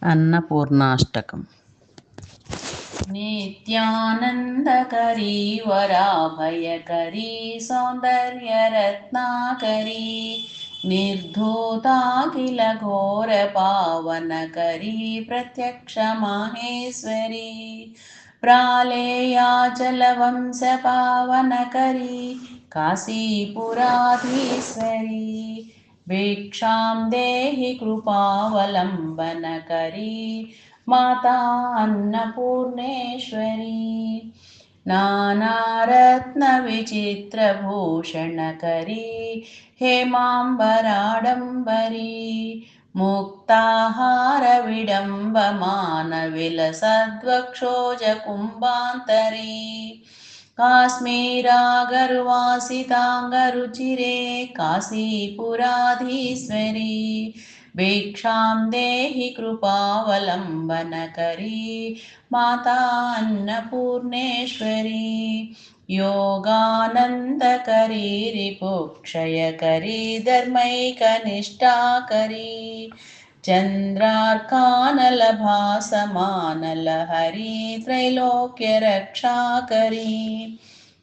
अन्नपूर्णाष्टकम्। नित्यानन्दकरी वराभयकरी सौन्दर्यरत्नाकरी निर्धूताखिल घोरपावनकरी प्रत्यक्षमाहेश्वरी प्रालेयाचलवंशपावनकरी काशीपुराधीश्वरी भिक्षां देहि कृपावलम्बनकरी माता अन्नपूर्णेश्वरी नानारत्नविचित्रभूषणकरी हेमाम्बराडम्बरी मुक्ताहारविडम्बमानविलसद्वक्षोजकुम्भान्तरी काश्मीरागर्वासिताङ्गरुचिरे काशीपुराधीश्वरी भिक्षां देहि कृपावलम्बनकरी माता अन्नपूर्णेश्वरी योगानन्दकरी रिपुक्षयकरी धर्मैकनिष्ठाकरी चन्द्रार्कानलभासमानलहरी त्रैलोक्यरक्षाकरी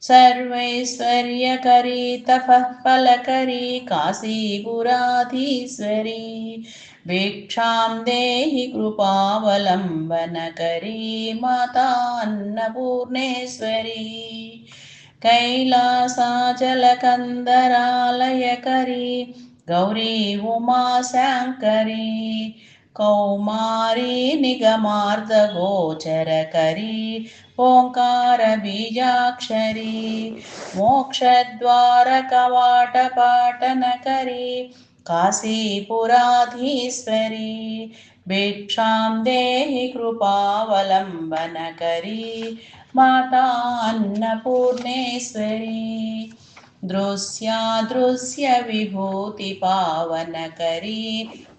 सर्वैश्वर्यकरी तपः फलकरी काशीपुराधीश्वरी भिक्षां देहि कृपावलम्बनकरी माता अन्नपूर्णेश्वरी कैलासाचलकन्दरालयकरी गौरी उमाशङ्करी कौमारी निगमार्धगोचरकरी ओङ्कारबीजाक्षरी मोक्षद्वारकवाटपाटनकरी काशीपुराधीश्वरी भिक्षां देहि कृपावलम्बनकरी माता अन्नपूर्णेश्वरी दृश्यादृश्यविभूतिपावनकरी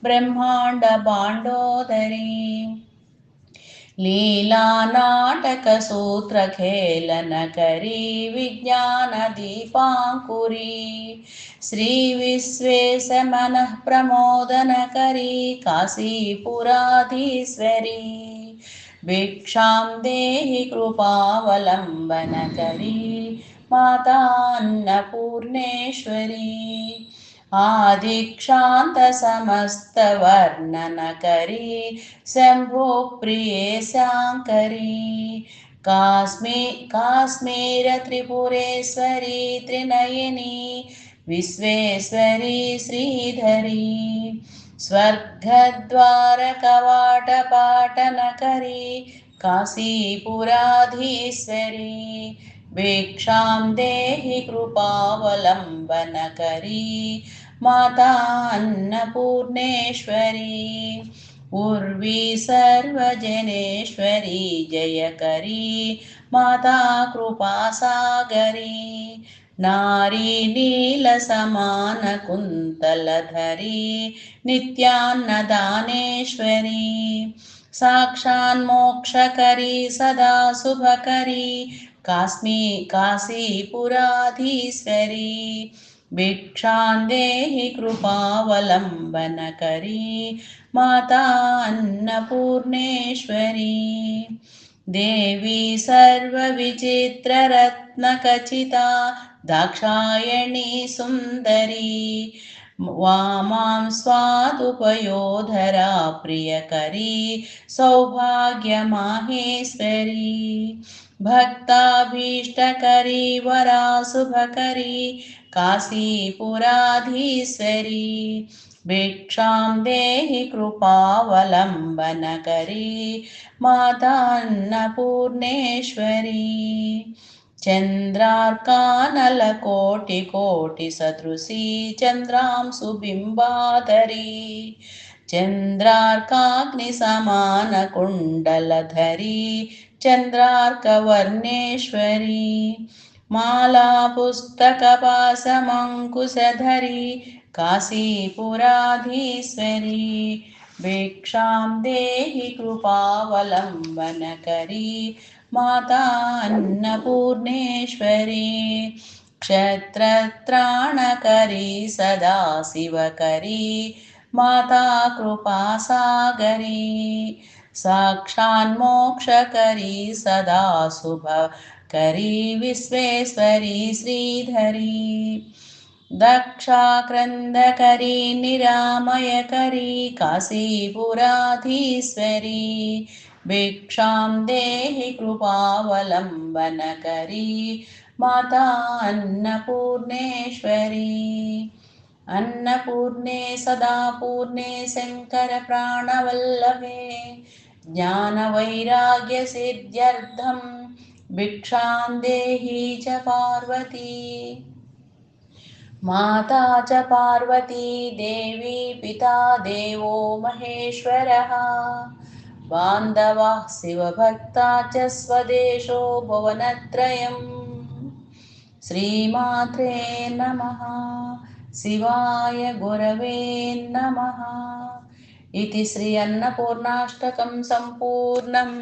ब्रह्माण्डभाण्डोदरी लीलानाटकसूत्रखेलनकरी विज्ञानदीपाङ्कुरी श्रीविश्वेशमनःप्रमोदनकरी काशीपुराधीश्वरी भिक्षां देहि कृपावलम्बनकरी माता अन्नपूर्णेश्वरी आदिक्षान्तसमस्तवर्णनकरी शम्भुप्रिये शाङ्करी काश्मीरत्रिपुरेश्वरी त्रिनयनी विश्वेश्वरी श्रीधरी स्वर्गद्वारकवाटपाटनकरी काशीपुराधीश्वरी भिक्षां देहि कृपावलम्बनकरी माता अन्नपूर्णेश्वरी उर्वी सर्वजनेश्वरी जयकरी माता कृपासागरी नारी नीलसमानकुन्तलधरी नित्यान्नदानेश्वरी साक्षान्मोक्षकरी सदा शुभकरी काशीपुराधीश्वरी भिक्षां देहि कृपावलम्बनकरी माता अन्नपूर्णेश्वरी देवी सर्वविचित्ररत्नखचिता दाक्षायणी सुन्दरी वामां स्वादुपयोधरा प्रियकरी सौभाग्यमाहेश्वरी भक्ताभीष्टकरी वराशुभकरी काशीपुराधीश्वरी भिक्षां देहि कृपावलम्बनकरी माता अन्नपूर्णेश्वरी चन्द्रार्कानलकोटिकोटिसदृशी चन्द्रांशुबिम्बाधरी चन्द्रार्काग्निसमानकुण्डलधरी चन्द्रार्कवर्णेश्वरी मालापुस्तकपाशमङ्कुशधरी काशीपुराधीश्वरी भिक्षां देहि कृपावलम्बनकरी माता अन्नपूर्णेश्वरी क्षत्रत्राणकरी सदा शिवकरी माता कृपासागरी साक्षान्मोक्षकरी सदा शुभकरी विश्वेश्वरी श्रीधरी दक्षाक्रन्दकरी निरामयकरी काशीपुराधीश्वरी भिक्षां देहि कृपावलम्बनकरी माता अन्नपूर्णेश्वरी अन्नपूर्णे सदा पूर्णे शङ्करप्राणवल्लभे ज्ञानवैराग्यसिद्ध्यर्थं भिक्षां देहि च पार्वती माता च पार्वती देवी पिता देवो महेश्वरः बान्धवः शिवभक्ता च स्वदेशो भुवनत्रयम् श्रीमात्रे नमः शिवाय गुरवे नमः इति श्री अन्नपूर्णाष्टकं सम्पूर्णम्